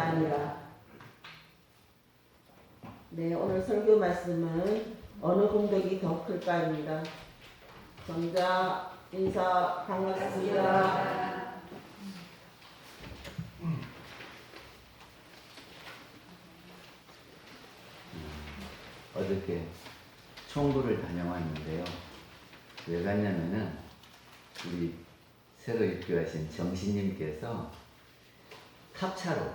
아니라. 네, 오늘 설교 말씀은 어느 공덕이 더 클까입니다. 정자 인사 반갑습니다. 어저께 총부를 다녀왔는데요. 왜 갔냐면은 우리 새로 입교하신 정신님께서 탑차로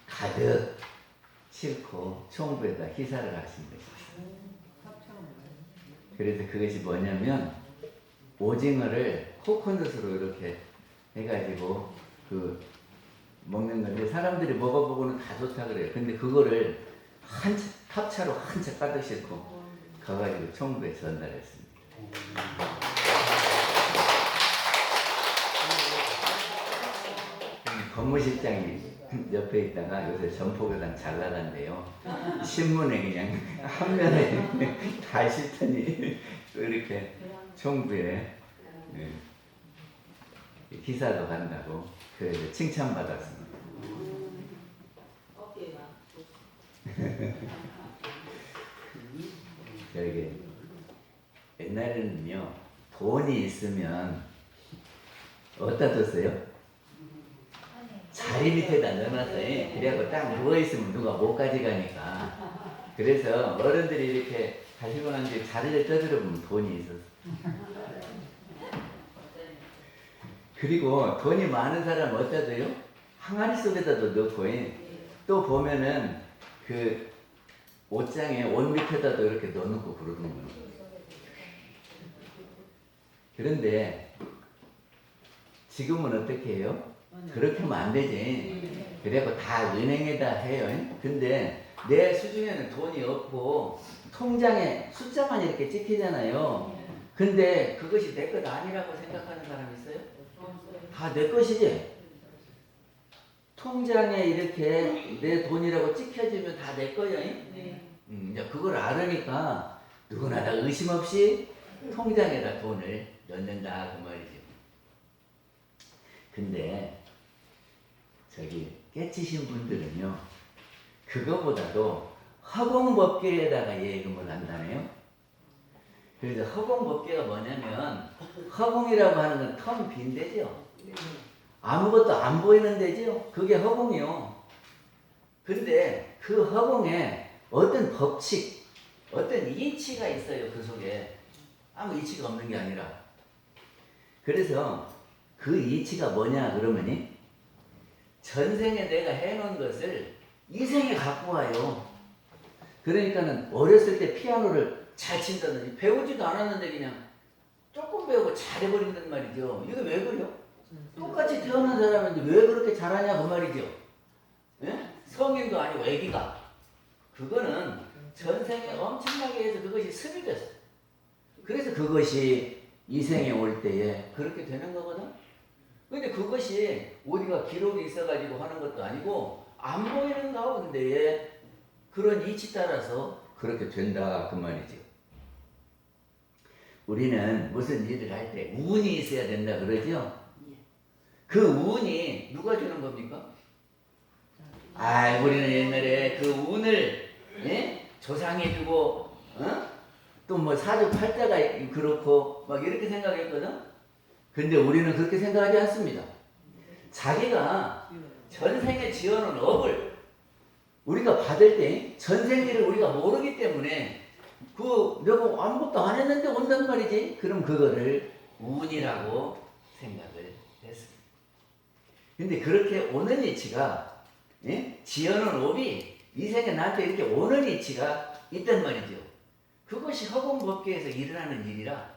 가득 싣고 총부에다 희사를 하신 것이었어요. 그래서 그것이 뭐냐면 오징어를 코코넛으로 이렇게 해가지고 그 먹는 건데 사람들이 먹어보고는 다 좋다 그래요. 근데 그거를 탑차로 한 차 가득 싣고 가가지고 총부에 전달했습니다. 법무실장이 옆에 있다가 요새 전포교당 잘 나간대요. 신문에 그냥 한 면에 다 실더니 또 이렇게 총부에 기사도 간다고 그래서 칭찬받았습니다. 저기 옛날에는요 돈이 있으면 어디다 뒀어요? 자리 밑에다 넣어놨어요. 그래갖고 딱 누워있으면 누가 못 가져가니까. 그래서 어른들이 이렇게 가시고 난 뒤에 자리를 떠들어보면 돈이 있었어. 그리고 돈이 많은 사람은 어디다 둬요? 항아리 속에다도 넣고 또 보면은 그 옷장에 옷 밑에다도 이렇게 넣어놓고 그러더군요. 그런데 지금은 어떻게 해요? 그렇게 하면 안 되지. 그래갖고 다 은행에다 해요. 근데 내 수중에는 돈이 없고 통장에 숫자만 이렇게 찍히잖아요. 근데 그것이 내 것 아니라고 생각하는 사람 있어요? 다 내 것이지. 통장에 이렇게 내 돈이라고 찍혀지면 다 내 거예요. 이제 그걸 알으니까 누구나 다 의심 없이 통장에다 돈을 넣는다 그 말이죠. 근데 저기 깨치신 분들은요 그거보다도 허공법계에다가 예금을 한다네요. 그래서 허공법계가 뭐냐면 허공이라고 하는 건 텅 빈 데죠. 아무것도 안 보이는 데죠. 그게 허공이요. 근데 그 허공에 어떤 법칙, 어떤 이치가 있어요. 그 속에 아무 이치가 없는 게 아니라. 그래서 그 이치가 뭐냐 그러면이 전생에 내가 해놓은 것을 이생에 갖고 와요. 그러니까는 어렸을 때 피아노를 잘 친다든지 배우지도 않았는데 그냥 조금 배우고 잘해버린단 말이죠. 이거 왜 그래요? 똑같이 태어난 사람인데 왜 그렇게 잘하냐 그 말이죠. 예? 성인도 아니고 애기가. 그거는 전생에 엄청나게 해서 그것이 습이 됐어. 그래서 그것이 이생에 올 때에 그렇게 되는 거거든. 근데 그것이 우리가 기록이 있어가지고 하는 것도 아니고 안 보이는 가운데에 그런 이치 따라서 그렇게 된다 그 말이죠. 우리는 무슨 일을 할 때 운이 있어야 된다 그러죠. 그 운이 누가 주는 겁니까? 우리는 옛날에 그 운을 조상이 주고 또 뭐 사주팔자가 그렇고 막 이렇게 생각했거든. 근데 우리는 그렇게 생각하지 않습니다. 자기가 전생에 지어놓은 업을 우리가 받을 때 전생일을 우리가 모르기 때문에 내가 아무것도 안 했는데 온단 말이지. 그럼 그거를 운이라고 생각을 했습니다. 근데 그렇게 오는 이치가 지어놓은 업이 이 생에 나한테 이렇게 오는 이치가 있단 말이죠. 그것이 허공법계에서 일어나는 일이라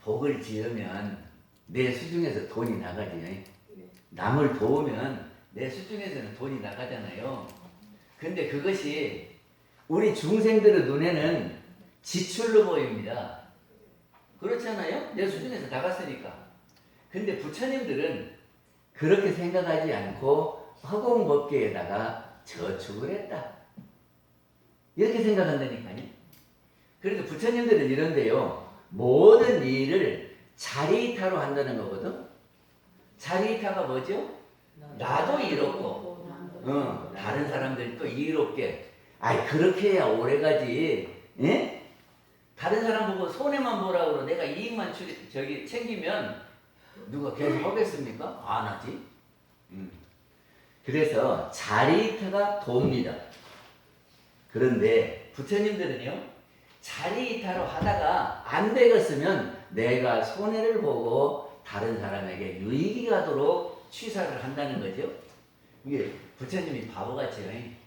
복을 지으면 내 수중에서 돈이 나가지. 남을 도우면 내 수중에서는 돈이 나가잖아요. 근데 그것이 우리 중생들의 눈에는 지출로 보입니다. 그렇잖아요? 내 수중에서 나갔으니까. 근데 부처님들은 그렇게 생각하지 않고 허공법계에다가 저축을 했다. 이렇게 생각한다니까요. 그래서 부처님들은 이런데요. 모든 일을 자리이타로 한다는 거거든. 자리이타가 뭐죠? 나도 이롭고 다른 사람들도 이롭게. 아이 그렇게 해야 오래가지. 예? 다른 사람 보고 손해만 보라고 그러 내가 이익만 챙기면 누가 계속 하겠습니까? 안 하지. 그래서 자리이타가 돕니다. 그런데 부처님들은요, 자리이타로 하다가 안 되겠으면 내가 손해를 보고 다른 사람에게 유익이 가도록 취사를 한다는 거죠. 이게 부처님이 바보같이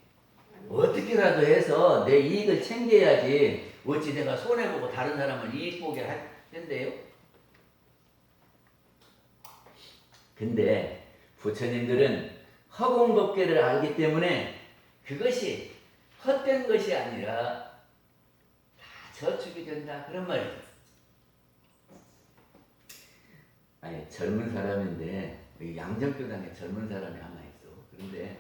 어떻게라도 해서 내 이익을 챙겨야지 어찌 내가 손해보고 다른 사람을 이익 보게 할텐데요. 근데 부처님들은 허공법계를 알기 때문에 그것이 헛된 것이 아니라 다 저축이 된다 그런 말이죠. 아니 젊은 사람인데 양정교당에 젊은 사람이 하나 있어. 그런데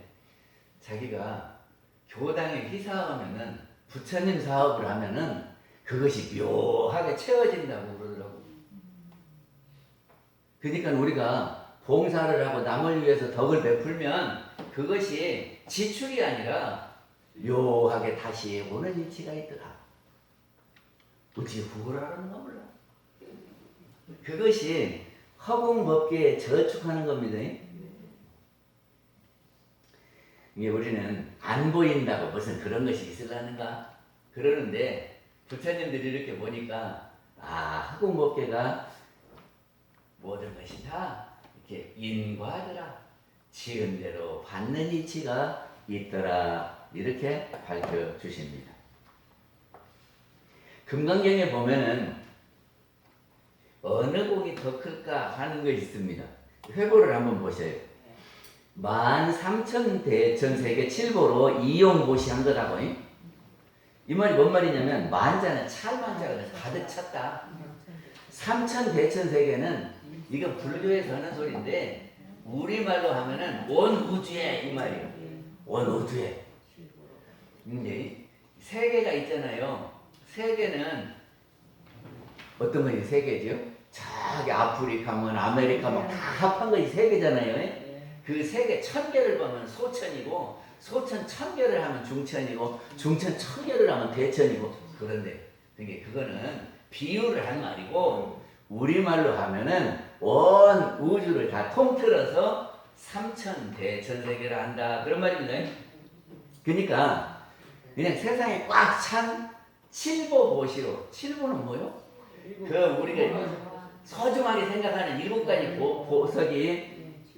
자기가 교당에 희사하면은 부처님 사업을 하면은 그것이 묘하게 채워진다고 그러더라고. 그러니까 우리가 봉사를 하고 남을 위해서 덕을 베풀면 그것이 지출이 아니라 묘하게 다시 오는 일치가 있더라. 어찌 그걸 알았는가 몰라. 그것이 허공법계에 저축하는 겁니다. 이게 우리는 안 보인다고 무슨 그런 것이 있으려는가 그러는데 부처님들이 이렇게 보니까 허공법계가 모든 것이 다 이렇게 인과하더라. 지은 대로 받는 이치가 있더라. 이렇게 밝혀 주십니다. 금강경에 보면은 어느 곡이 더 클까 하는 것이 있습니다. 회고를 한번 보셔요. 13,000대천세계 7보로 이용보시한 거라고. 이 말이 뭔 말이냐면 만자는 찰만자가 가득 찼다. 3,000대천세계는 이건 불교에서 하는 소리인데 우리말로 하면은 온 우주에 이 말이에요. 온 우주에. 세계가 있잖아요. 세계는 어떤 것이 세계죠? 저기 아프리카, 아메리카 다 합한 것이 세계잖아요. 그 세계 1000개를 보면 소천이고 소천 1000개를 하면 중천이고 중천 1000개를 하면 대천이고 그런데 그거는 비유를 한 말이고 우리말로 하면은 온 우주를 다 통틀어서 3000대천세계를 한다 그런 말입니다. 그러니까 그냥 세상에 꽉 찬 칠보보시로. 칠보는 뭐요? 그 우리가 소중하게 생각하는 7가지 보석이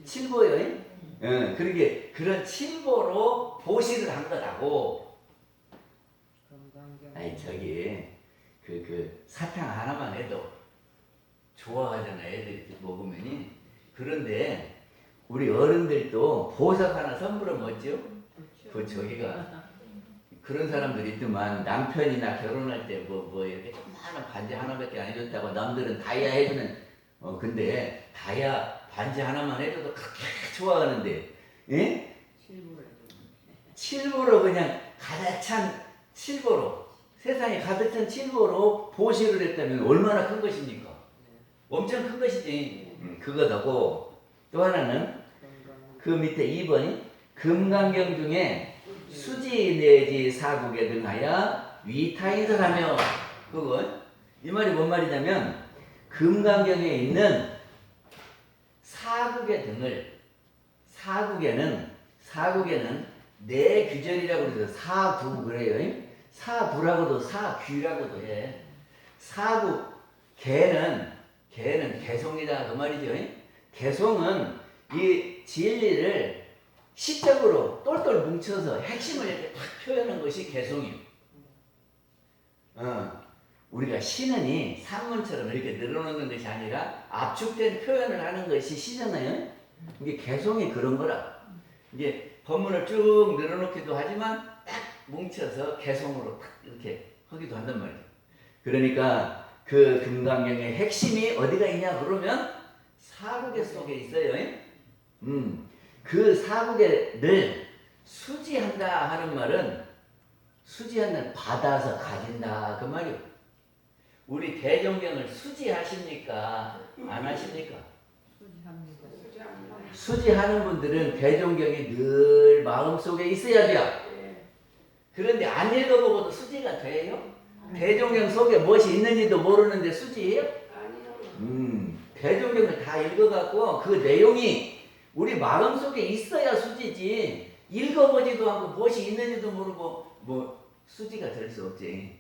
칠보요. 그러게 그런 칠보로 보시를 한 거라고. 아니 저기 그 사탕 하나만 해도 좋아하잖아 애들 먹으면이. 그런데 우리 어른들도 보석 하나 선물을 먹죠. 그 저기가 그런 사람들이 있더만 남편이나 결혼할 때 뭐 이렇게 조그마한 반지 하나밖에 안 해줬다고 남들은 다이아 해주는 근데 다이아 반지 하나만 해줘도 그렇게 좋아하는데 칠보로 그냥 가득 찬 칠보로 세상에 가득 찬 칠보로 보시를 했다면 얼마나 큰 것입니까? 엄청 큰 것이지. 그거다고 또 하나는 그 밑에 2번이 금강경 중에 수지 내지 사국에 등하여 위타인설하며. 그건 이 말이 뭔 말이냐면 금강경에 있는 사국의 등을 사국에는 네 규절이라고 그래서 사구 그래요. 사구라고도 사귀라고도 해. 사국 개는 개송이다 그 말이죠. 개송은 이 진리를 시적으로 똘똘 뭉쳐서 핵심을 이렇게 딱 표현한 것이 개송이에요. 우리가 시는이 산문처럼 이렇게 늘어놓는 것이 아니라 압축된 표현을 하는 것이 시잖아요. 이게 개송이 그런 거라. 이게 법문을 쭉 늘어놓기도 하지만 딱 뭉쳐서 개송으로 딱 이렇게 하기도 한단 말이에요. 그러니까 그 금강경의 핵심이 어디가 있냐 그러면 사국의 속에 있어요. 그 사국에를 수지한다 하는 말은 수지하는 받아서 가진다 그 말이에요. 우리 대종경을 수지하십니까? 안 하십니까? 수지하는 분들은 대종경이 늘 마음속에 있어야 돼요. 그런데 안 읽어보고도 수지가 돼요? 대종경 속에 무엇이 있는지도 모르는데 수지예요? 대종경을 다 읽어갖고 그 내용이 우리 마음속에 있어야 수지지, 읽어보지도 않고 무엇이 있는지도 모르고 뭐 수지가 될 수 없지.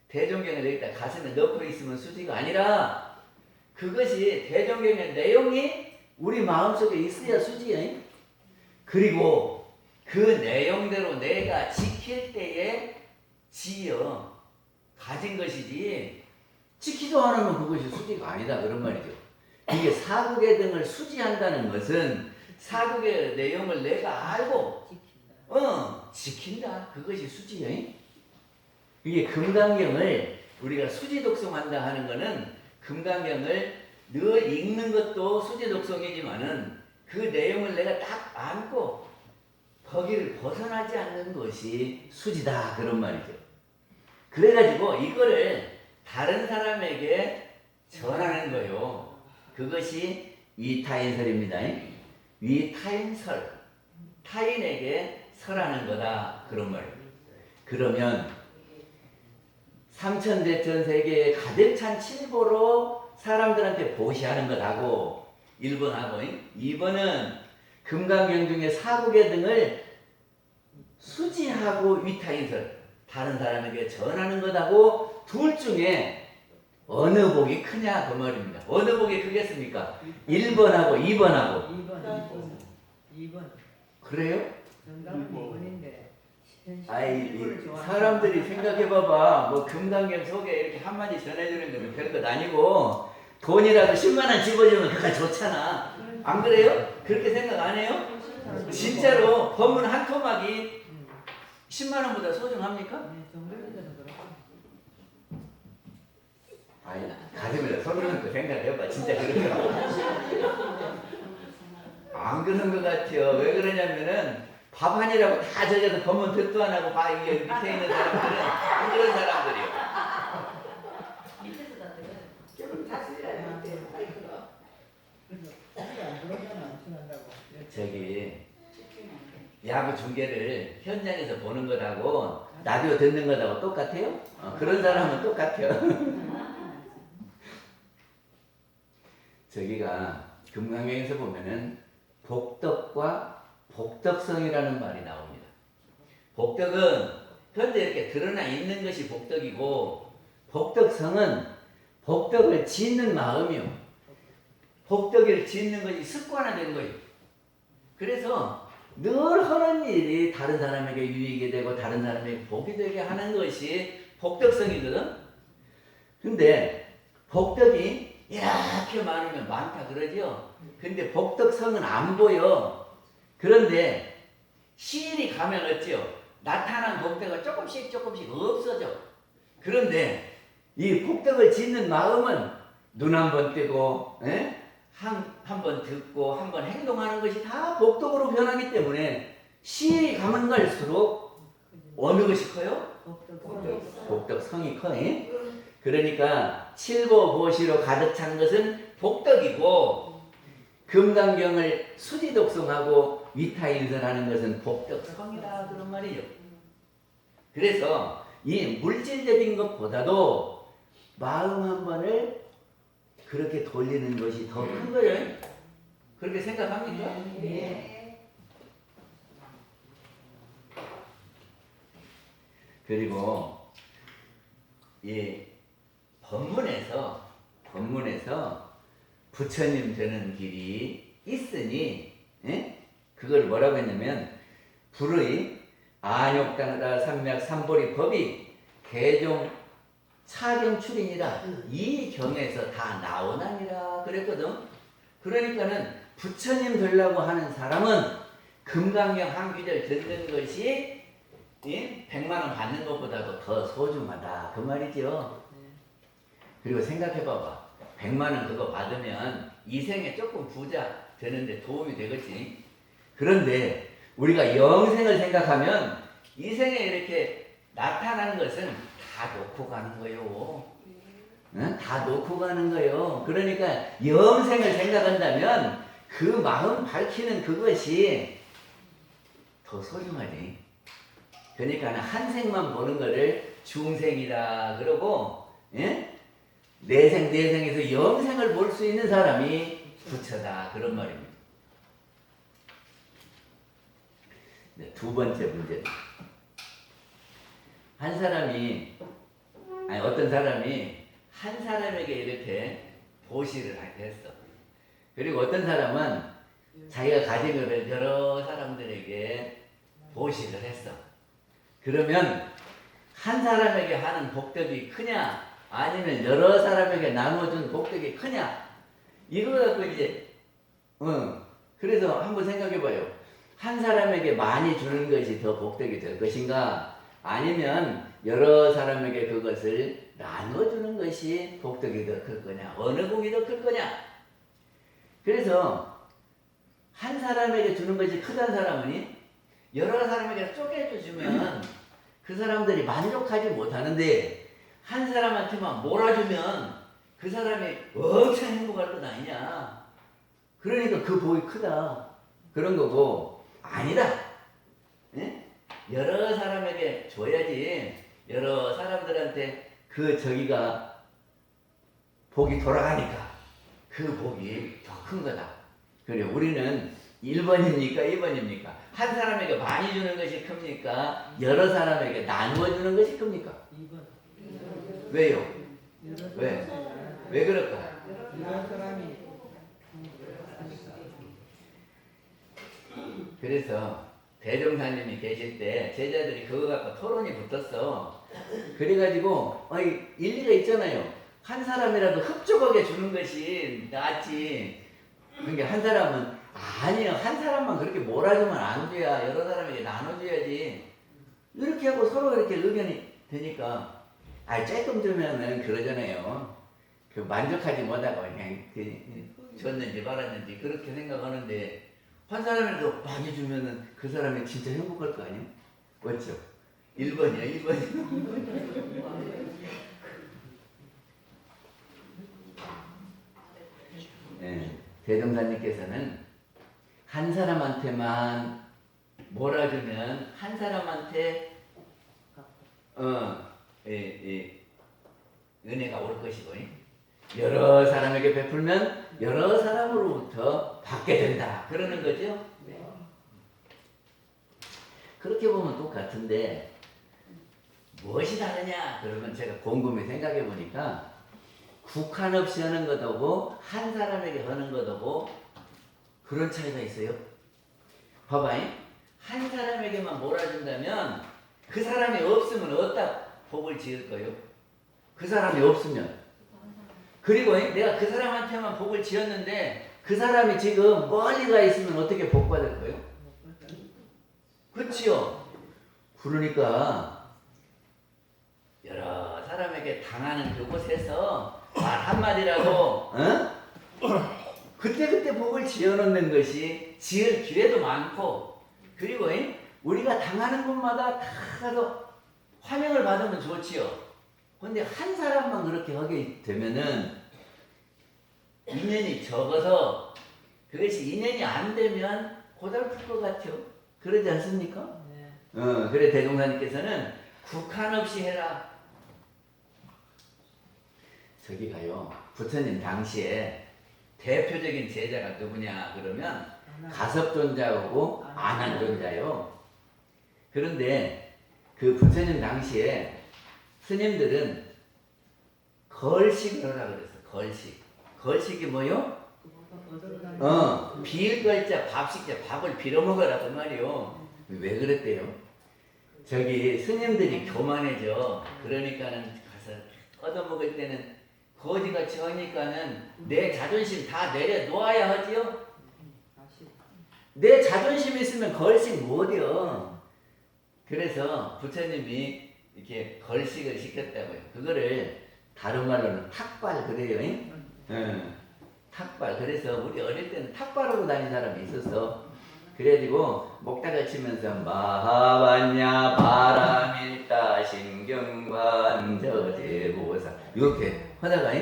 대종경을 여기다 가슴에 넣고 있으면 수지가 아니라 그것이 대종경의 내용이 우리 마음속에 있어야 수지예요. 그리고 그 내용대로 내가 지킬 때에 지어 가진 것이지 지키도 않으면 그것이 수지가 아니다 그런 말이죠. 이게 사국의 등을 수지한다는 것은 사국의 내용을 내가 알고 지킨다. 그것이 수지예요. 이게 금강경을 우리가 수지 독송한다 하는 것은 금강경을 늘 읽는 것도 수지 독송이지만은 그 내용을 내가 딱 안고 거기를 벗어나지 않는 것이 수지다 그런 말이죠. 그래가지고 이거를 다른 사람에게 전하는 거요. 그것이 위타인설입니다. 위타인설, 타인에게 설하는 거다 그런 말이에요. 그러면 삼천대천 세계에 가득 찬 칠보로 사람들한테 보시하는 것하고 1번하고 2번은 금강경 중에 사국의 등을 수지하고 위타인설, 다른 사람에게 전하는 것하고 둘 중에 어느 복이 크냐 그 말입니다. 어느 복이 크겠습니까? 1번하고 2번하고 2번. 그래요? 정답은 2번인데. 아이 사람들이 생각해봐봐. 뭐 금강경 속에 이렇게 한마디 전해주는 거는 별것 아니고 돈이라도 10만원 집어주면 그가 좋잖아. 안 그래요? 그렇게 생각 안 해요? 진짜로 법문 한 토막이 10만원보다 소중합니까? 아니 가슴에다 손을 얹고 생각해봐. 진짜 그러더라고. 안 그런 것 같아요. 왜 그러냐면은 밥 한이라고 다 저기서 법문 듣도 안 하고 봐 이게 밑에 있는 사람들은 안 그런 사람들이요. 저기 야구 중계를 현장에서 보는 것하고 라디오 듣는 것하고 똑같아요? 그런 사람은 똑같아요. 저기가 금강경에서 보면은 복덕과 복덕성이라는 말이 나옵니다. 복덕은 현재 이렇게 드러나 있는 것이 복덕이고 복덕성은 복덕을 짓는 마음이요. 복덕을 짓는 것이 습관화된 거예요. 그래서 늘 하는 일이 다른 사람에게 유익이 되고 다른 사람에게 복이 되게 하는 것이 복덕성이거든. 근데 복덕이 이렇게 많으면 많다 그러죠. 근데 복덕성은 안 보여. 그런데 시일이 가면 어찌요? 나타난 복덕은 조금씩 없어져. 그런데 이 복덕을 짓는 마음은 눈 한 번 뜨고 한 번 듣고 한 번 행동하는 것이 다 복덕으로 변하기 때문에 시일이 가면 갈수록 어느 것이 커요? 복덕성이 커. 그러니까 칠보보시로 가득 찬 것은 복덕이고 금강경을 수지독송하고 위타인설하는 것은 복덕성이다 그런 말이죠. 그래서 이 물질적인 것보다도 마음 한 번을 그렇게 돌리는 것이 더 큰 거예요. 그렇게 생각합니까? 네. 그리고 이 법문에서 부처님 되는 길이 있으니 그걸 뭐라고 했냐면 불의 안욕당다 삼맥 삼보리 법이 개종 차경 출인이라 이 경에서 다 나오나니라 그랬거든. 그러니까는 부처님 되려고 하는 사람은 금강경 한 귀절 듣는 것이 100만 원 받는 것보다도 더 소중하다 그 말이죠. 그리고 생각해봐봐. 100만 원 그거 받으면 이 생에 조금 부자 되는데 도움이 되겠지. 그런데 우리가 영생을 생각하면 이 생에 이렇게 나타나는 것은 다 놓고 가는 거예요. 다 놓고 가는 거예요. 그러니까 영생을 생각한다면 그 마음 밝히는 그것이 더 소중하지. 그러니까 한 생만 보는 거를 중생이다 그러고, 예? 내생 내생에서 영생을 볼 수 있는 사람이 부처다 그런 말입니다. 네, 두 번째 문제. 어떤 사람이 한 사람에게 이렇게 보시를 했어. 그리고 어떤 사람은 자기가 가진 것을 여러 사람들에게 보시를 했어. 그러면 한 사람에게 하는 복덕이 크냐, 아니면 여러 사람에게 나눠준 복덕이 크냐, 이거 갖고 이제, 그래서 한번 생각해봐요. 한 사람에게 많이 주는 것이 더 복덕이 될 것인가, 아니면 여러 사람에게 그것을 나눠주는 것이 복덕이 더 클 거냐, 어느 복이 더 클 거냐. 그래서 한 사람에게 주는 것이 크다는 사람은 여러 사람에게 쪼개져 주면 그 사람들이 만족하지 못하는데, 한 사람한테만 몰아주면 그 사람이 엄청 행복할 것 아니냐. 그러니까 그 복이 크다 그런 거고, 아니다. 예? 여러 사람에게 줘야지 여러 사람들한테 그 저기가 복이 돌아가니까 그 복이 더 큰 거다. 그래, 우리는 1번입니까? 2번입니까? 한 사람에게 많이 주는 것이 큽니까? 여러 사람에게 나누어 주는 것이 큽니까? 2번. 왜요? 여러 왜? 사람이- 왜 그럴까? 여러 사람이 그래서 대종사님이 계실 때 제자들이 그거 갖고 토론이 붙었어. 그래가지고 일리가 있잖아요. 한 사람이라도 흡족하게 주는 것이 낫지. 그러니까 한 사람은 아니요, 한 사람만 그렇게 몰아주면 안 돼야 여러 사람에게 나눠줘야지. 이렇게 하고 서로 이렇게 의견이 되니까 조금 주면은 그러잖아요. 그 만족하지 못하고 그냥 줬는지 말았는지 그렇게 생각하는데, 한 사람이라도 많이 주면은 그 사람이 진짜 행복할 거 아니에요? 맞죠? 1번이야, 1번이야. 네, 대종사님께서는 한 사람한테만 몰아주면 한 사람한테 은혜가 올 것이고, 여러 사람에게 베풀면 여러 사람으로부터 받게 된다 그러는 거죠. 그렇게 보면 똑같은데 무엇이 다르냐 그러면, 제가 곰곰이 생각해 보니까 국한 없이 하는 것하고 한 사람에게 하는 것하고 그런 차이가 있어요. 봐봐요. 한 사람에게만 몰아준다면 그 사람이 없으면 어디다 복을 지을 거요? 그 사람이 없으면. 그리고 내가 그 사람한테만 복을 지었는데 그 사람이 지금 멀리 가 있으면 어떻게 복 받을 거요? 그렇지요. 그러니까 여러 사람에게 당하는 그곳에서 말 한마디라도 그때그때 복을 지어놓는 것이 지을 기회도 많고, 그리고 우리가 당하는 곳마다 다 가서 환영을 받으면 좋지요. 근데 한 사람만 그렇게 하게 되면은 인연이 적어서, 그것이 인연이 안 되면 고달플 것 같아요. 그러지 않습니까? 네. 그래 대종사님께서는 국한 없이 해라. 저기 가요. 부처님 당시에 대표적인 제자가 누구냐 그러면 가섭존자하고 안한존자요. 그런데 그 부처님 당시에 스님들은 걸식을 하라 그랬어. 걸식. 걸식이 뭐요? 빌걸자 밥식자, 밥을 빌어먹어라 그 말이요. 왜 그랬대요? 저기 스님들이 교만해져. 그러니까는 가서 얻어먹을 때는 거지같이 하니까는 내 자존심 다 내려놓아야 하지요. 내 자존심 있으면 걸식 못해요. 그래서 부처님이 이렇게 걸식을 시켰다고요. 그거를 다른 말로는 탁발 그래요. 탁발. 그래서 우리 어릴 때는 탁발하고 다닌 사람이 있었어. 그래가지고 목닥을 치면서 마하반야 바라밀다 신경관 저제보사 이렇게 하다가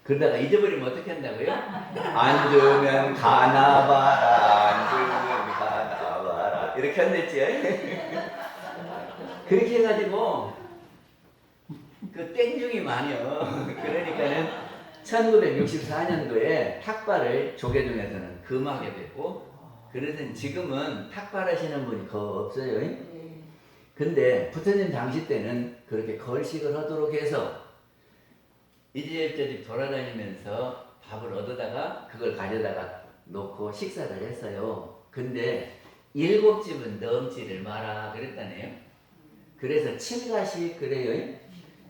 그러다가 잊어버리면 어떻게 한다고요? 앉으면 가나봐라, 앉으면 가나봐라 이렇게 한댔지. 그렇게 해가지고 그 땡중이 많이요. 그러니까는 1964년도에 탁발을 조계 중에서는 금하게 됐고, 그래서 지금은 탁발하시는 분이 거의 없어요. 근데 부처님 당시 때는 그렇게 걸식을 하도록 해서 이 집 저 집 돌아다니면서 밥을 얻어다가 그걸 가져다가 놓고 식사를 했어요. 근데 7집은 넘지를 마라 그랬다네요. 그래서 7가씩 그래요.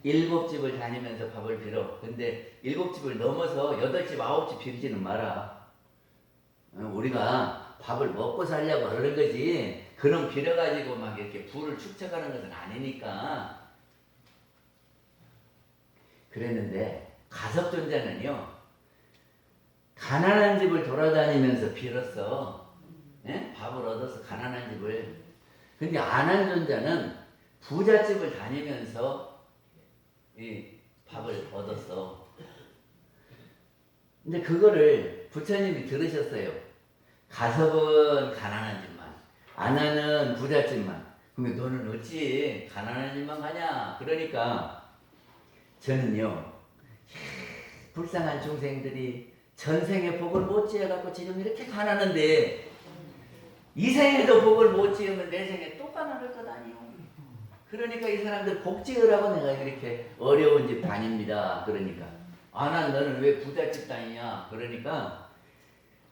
7집을 다니면서 밥을 빌어. 근데 7집을 넘어서 8집, 9집 빌지는 마라. 우리가 밥을 먹고 살려고 그러는 거지. 그놈 빌어가지고 막 이렇게 부를 축적하는 것은 아니니까. 그랬는데 가섭존자는요, 가난한 집을 돌아다니면서 빌었어. 예? 밥을 얻어서 가난한 집을. 근데 안한존자는 부잣집을 다니면서 이 밥을 얻었어. 근데 그거를 부처님이 들으셨어요. 가섭은 가난한 집만, 안하는 부잣집만. 근데 너는 어찌 가난한 집만 가냐? 그러니까 저는요, 불쌍한 중생들이 전생에 복을 못 지어갖고 지금 이렇게 가난한데 이 생에도 복을 못 지으면 내 생에 또 가난할 것 아니요. 그러니까 이 사람들 복 지으라고 내가 이렇게 어려운 집 다닙니다. 그러니까 난 너는 왜 부잣집 다니냐? 그러니까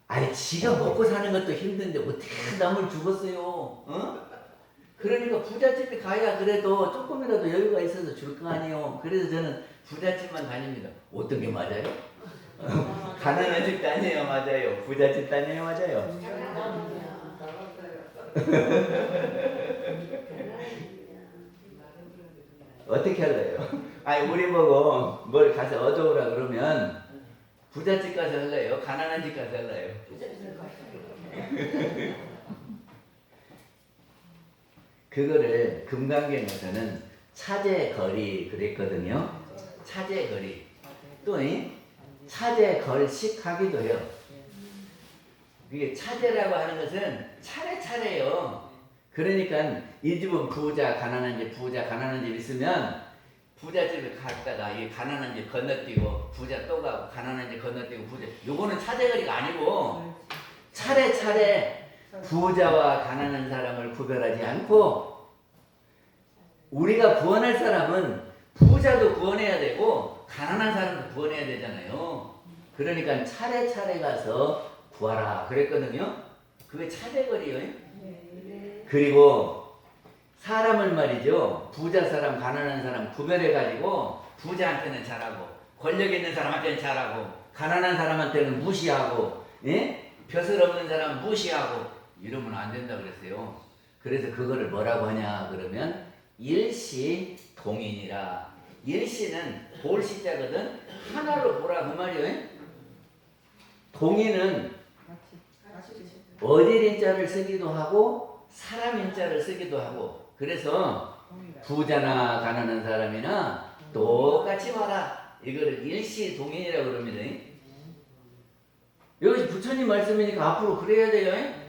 아니 지가 먹고 사는 것도 힘든데 어떻게 남을 죽었어요? 어? 그러니까 부잣집에 가야 그래도 조금이라도 여유가 있어서 줄 거 아니에요. 그래서 저는 부잣집만 다닙니다. 어떤 게 맞아요? 가난한 집 다녀요, 맞아요. 부잣집 다녀요, 맞아요. 어떻게 할래요? 아니 우리 보고 뭘 가서 얻어오라 그러면 부잣집 가서 할래요? 가난한 집 가서 할래요? 그거를 금강경에서는 차제거리 그랬거든요. 차제거리. 또 차제걸식하기도 해요. 이게 차제라고 하는 것은 차례차례요. 그러니까 이 집은 부자 가난한 집, 부자 가난한 집 있으면 부잣집에 갔다가 이 가난한 집 건너뛰고 부자 또 가고 가난한 집 건너뛰고 부자. 요거는 차제거리가 아니고 차례차례 부자와 가난한 사람을 구별하지 않고 우리가 구원할 사람은 부자도 구원해야 되고 가난한 사람도 구원해야 되잖아요. 그러니까 차례차례 가서 구하라 그랬거든요. 그게 차례거리예요. 그리고 사람을 말이죠. 부자 사람, 가난한 사람 구별해가지고 부자한테는 잘하고 권력 있는 사람한테는 잘하고 가난한 사람한테는 무시하고 벼슬 없는 사람 무시하고 이러면 안 된다 그랬어요. 그래서 그거를 뭐라고 하냐 그러면 일시동인이라. 일시는 볼 시자거든. 하나로 보라 그 말이에요. 동인은 어딜 인자를 쓰기도 하고 사람 인자를 쓰기도 하고. 그래서 부자나 가난한 사람이나 똑같이 봐라. 이거를 일시동인이라고 그럽니다. 여기 부처님 말씀이니까 앞으로 그래야 돼요.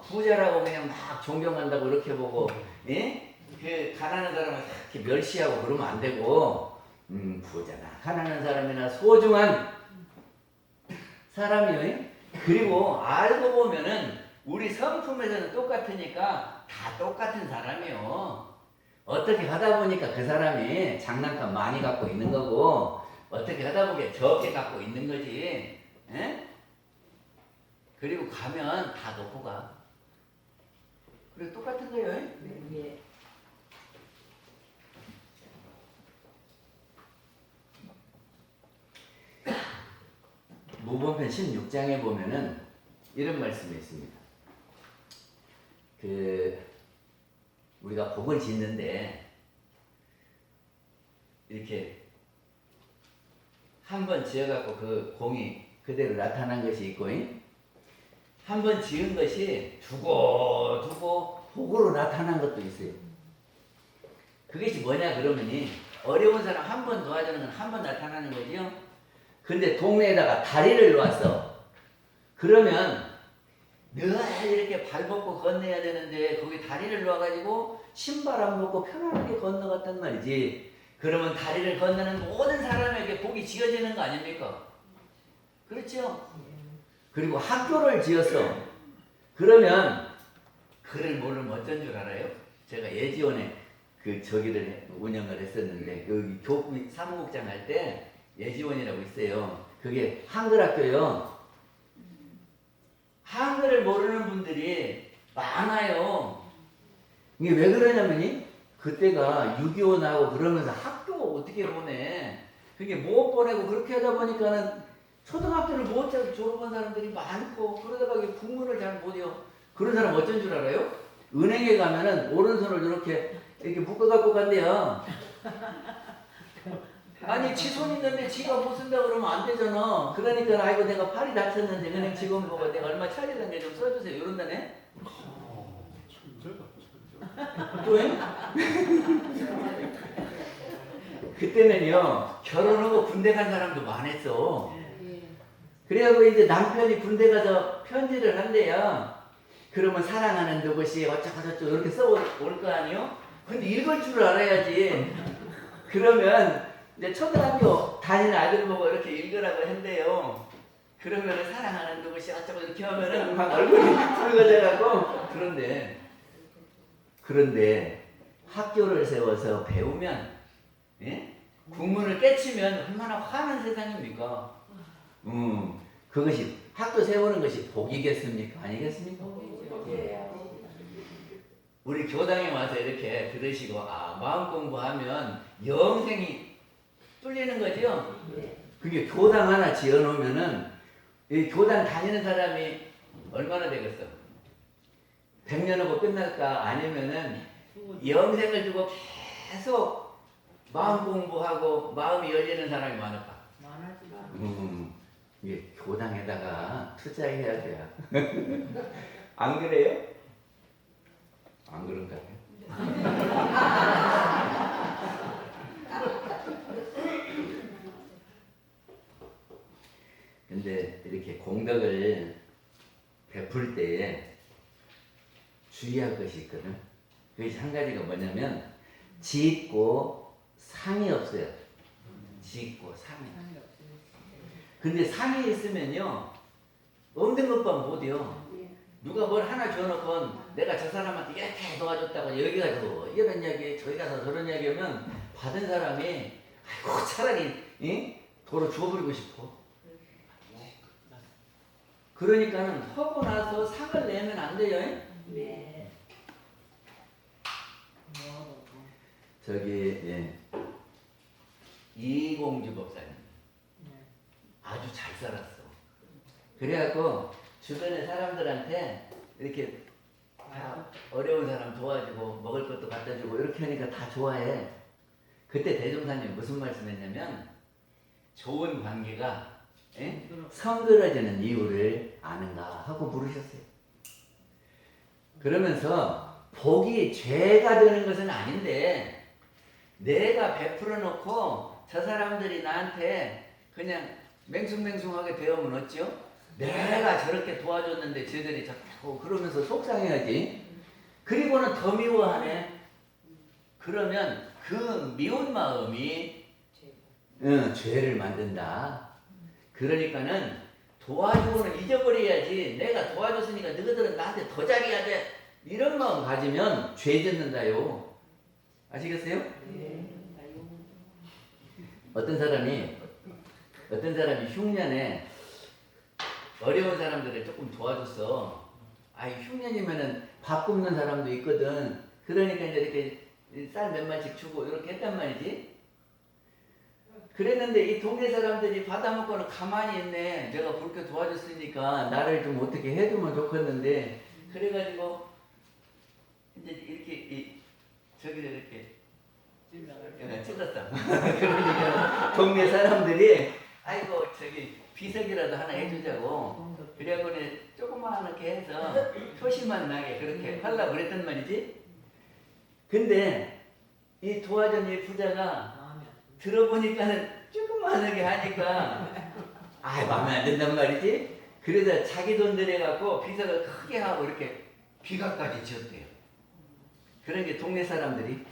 부자라고 그냥 막 존경한다고 이렇게 보고, 그 가난한 사람을 이렇게 멸시하고 그러면 안 되고, 부자나 가난한 사람이나 소중한 사람이요. 그리고 알고 보면은 우리 성품에서는 똑같으니까 다 똑같은 사람이요. 어떻게 하다 보니까 그 사람이 장난감 많이 갖고 있는 거고, 어떻게 하다 보니까 적게 갖고 있는 거지. 그리고 가면 다 놓고 가. 그래 똑같은 거예요. 네. 무본편 16장에 보면은 이런 말씀이 있습니다. 우리가 복을 짓는데 이렇게 한 번 지어갖고 그 공이 그대로 나타난 것이 있고, 한 번 지은 것이 두고 복으로 나타난 것도 있어요. 그것이 뭐냐 그러면이 어려운 사람 한 번 도와주는 건 한 번 나타나는 거지요. 근데 동네에다가 다리를 놨어. 그러면 늘 이렇게 발 벗고 건너야 되는데 거기 다리를 놔가지고 신발 안 벗고 편안하게 건너갔단 말이지. 그러면 다리를 건너는 모든 사람에게 복이 지어지는 거 아닙니까? 그렇죠? 그리고 학교를 지었어. 그러면 그를 모르면 어쩐 줄 알아요? 제가 예지원에 그 저기를 운영을 했었는데 여기 교구 사무국장 할 때 예지원이라고 있어요. 그게 한글 학교요. 한글을 모르는 분들이 많아요. 이게 왜 그러냐면이 그때가 6.25 나고 그러면서 학교 어떻게 보내. 그게 못 보내고 그렇게 하다 보니까는 초등학교를 못 졸업한 사람들이 많고 그러다가 이게 국문을 잘 못해요. 그런 사람 어쩐 줄 알아요? 은행에 가면은 오른손을 이렇게 묶어갖고 간대요. 아니 지 손 있는데 지가 못 쓴다 그러면 안 되잖아. 그러니까 아이고 내가 팔이 다쳤는데 은행 직원 보고 내가 얼마 차리는데 좀 써주세요 이런다네. 또 그때는요 결혼하고 군대 간 사람도 많았어. 그래갖고 이제 남편이 군대 가서 편지를 한대요. 그러면 사랑하는 누구시 어쩌고저쩌고 이렇게 써올 거 아니요? 근데 읽을 줄 알아야지. 그러면 이제 초등학교 다니는 아들 보고 이렇게 읽으라고 한대요. 그러면은 사랑하는 누구시 어쩌고 이렇게 하면은 막 얼굴이 붉어져갖고 그런데 학교를 세워서 배우면 예? 국문을 깨치면 얼마나 화난 세상입니까? 그것이 학교 세우는 것이 복이겠습니까? 아니겠습니까? 예. 우리 교당에 와서 이렇게 들으시고 마음 공부하면 영생이 뚫리는 거죠? 그게 교당 하나 지어놓으면은 이 교당 다니는 사람이 얼마나 되겠어? 100년 하고 끝날까? 아니면은 영생을 두고 계속 마음 공부하고 마음이 열리는 사람이 많을까? 이게 교당에다가 투자해야 돼요. 안 그래요? 안 그런가요? 근데 이렇게 공덕을 베풀 때에 주의할 것이 있거든. 그것이 한 가지가 뭐냐면 짓고 상이 없어요. 짓고 상이. 근데 상이 있으면요 없는 것만 못해요. 누가 뭘 하나 줘놓고 내가 저 사람한테 이렇게 도와줬다고 여기 가서 이런 이야기 저기 가서 저런 이야기 하면 받은 사람이 아이고 차라리 도로 줘버리고 싶어. 그러니까는 하고 나서 상을 내면 안 돼요. 네. 저기 이공주 법사님 아주 잘 살았어. 그래갖고 주변의 사람들한테 이렇게 다 어려운 사람 도와주고 먹을 것도 갖다 주고 이렇게 하니까 다 좋아해. 그때 대종사님 무슨 말씀했냐면 좋은 관계가 성그러지는 이유를 아는가 하고 물으셨어요. 그러면서 복이 죄가 되는 것은 아닌데 내가 베풀어 놓고 저 사람들이 나한테 그냥 맹숭맹숭하게 대하면 어찌요? 내가 저렇게 도와줬는데 쟤들이 자꾸 그러면서 속상해야지. 그리고는 더 미워하네. 그러면 그 미운 마음이 죄를 만든다. 그러니까는 도와주고는 잊어버려야지. 내가 도와줬으니까 너희들은 나한테 더 잘해야 돼. 이런 마음 가지면 죄 짓는다요. 아시겠어요? 네. 어떤 사람이 흉년에 어려운 사람들을 조금 도와줬어. 흉년이면은 밥 굶는 사람도 있거든. 그러니까 이제 이렇게 쌀 몇 마씩 주고 이렇게 했단 말이지. 그랬는데 이 동네 사람들이 받아먹고는 가만히 있네. 내가 그렇게 도와줬으니까 나를 좀 어떻게 해주면 좋겠는데. 그래가지고 이제 이렇게 저기를 이렇게 찔렀어. 그러니까 동네 사람들이 아이고 저기 비석이라도 하나 해주자고. 그래갖고 조그맣게 해서 표시만 나게 그렇게 하려고 그랬단 말이지. 근데 이 도와준 이 부자가 들어보니까는 조그만하게 하니까 마음에 안 든단 말이지. 그래서 자기 돈 들여갖고 비석을 크게 하고 이렇게 비가까지 지었대요. 그러니까 동네 사람들이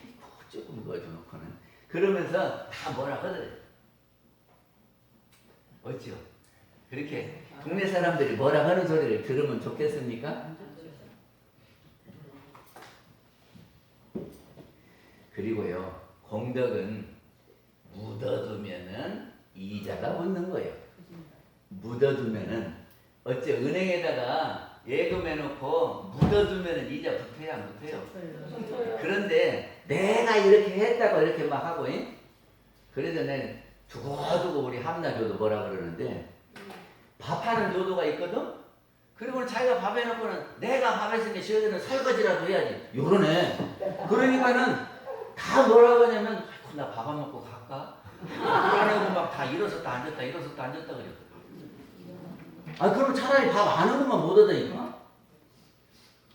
조금 넣어줘놓고는 그러면서 다 뭐라 하더래요. 어찌요? 그렇게 동네 사람들이 뭐라 하는 소리를 들으면 좋겠습니까? 그리고요, 공덕은 묻어두면은 이자가 붙는 거예요. 묻어두면은 어째 은행에다가 예금해놓고 묻어두면은 이자 붙어요, 안 붙어요? 그런데 내가 이렇게 했다고 이렇게 막 하고, 그래서 내는 두고두고 우리 함나교도 뭐라 그러는데 밥하는 교도가 있거든? 그리고 자기가 밥 해놓고는 내가 밥 했으니 저희들은 설거지라도 해야지. 요러네. 그러니까는 다 뭐라고 하냐면 나 밥 안 먹고 갈까? 그러고 막 다 일어섰다 앉았다 일어섰다 앉았다 그랬거든. 그럼 차라리 밥 안 하는 것만 못 얻으니까.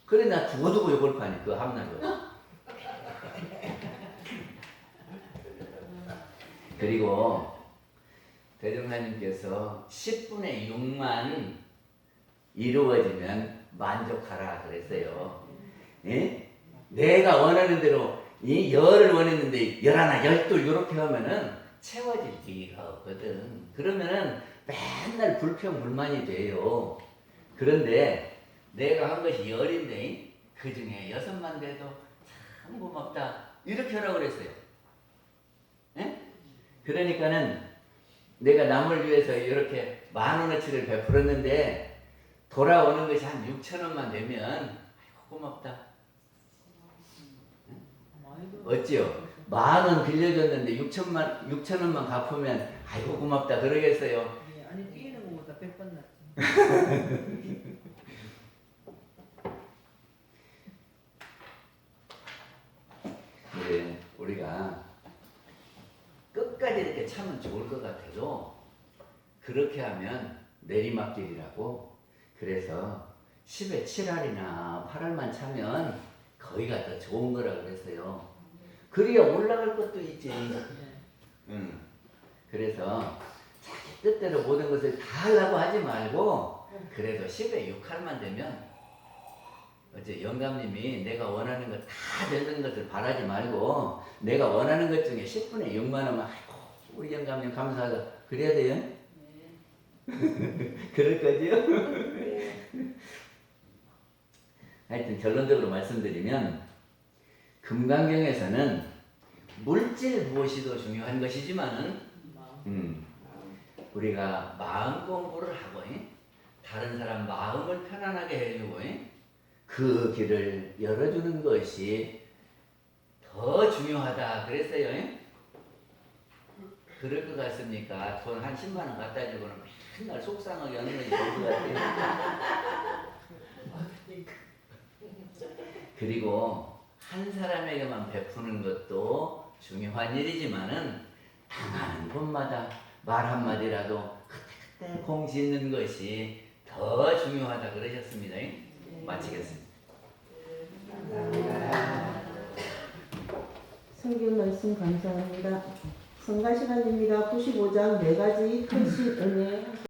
그래 나 두고두고 욕을 파니 그 함나교. 그리고 대종사님께서 10분의 6만 이루어지면 만족하라 그랬어요. 예? 내가 원하는 대로 열을 원했는데 11, 12 이렇게 하면은 채워질 기가 없거든. 그러면은 맨날 불평불만이 돼요. 그런데 내가 한 것이 열인데 그 중에 6만 돼도 참 고맙다 이렇게 하라고 그랬어요. 예? 그러니까는 내가 남을 위해서 이렇게 10,000원어치를 베풀었는데 돌아오는 것이 한 6,000원만 되면 고맙다. 어찌요? 10,000원 빌려줬는데 6,000원만 갚으면 아이고 고맙다 그러겠어요. 아니 뛰는 것보다 100번 낫지. 네, 우리가 끝까지 이렇게 참으면 좋을 것 같아도 그렇게 하면 내리막길이라고. 그래서 10에 7알이나 8알만 차면 거기가 더 좋은 거라 그랬어요. 그래야 올라갈 것도 있지. 그래서 자기 뜻대로 모든 것을 다 하려고 하지 말고 그래도 10에 6할만 되면 어제 영감님이 내가 원하는 것 다 되는 것을 바라지 말고 내가 원하는 것 중에 10분의 6만 원만 아이고 우리 영감님 감사하다 그래야 돼요? 그럴 거지요? 하여튼 결론적으로 말씀드리면 금강경에서는 물질 무엇이도 중요한 것이지만은 우리가 마음 공부를 하고 다른 사람 마음을 편안하게 해주고 그 길을 열어주는 것이 더 중요하다 그랬어요. 그럴 것 같습니까? 돈 한 10만 원 갖다 주고는 맨날 속상하게 하는 것이 좋을 것 같아요. 그리고 한 사람에게만 베푸는 것도 중요한 일이지만은 당하는 곳마다 말 한마디라도 그때그때 공 짓는 것이 더 중요하다 그러셨습니다. 마치겠습니다. 성경 말씀 감사합니다. 성가 시간입니다. 95장 4가지 크신 은혜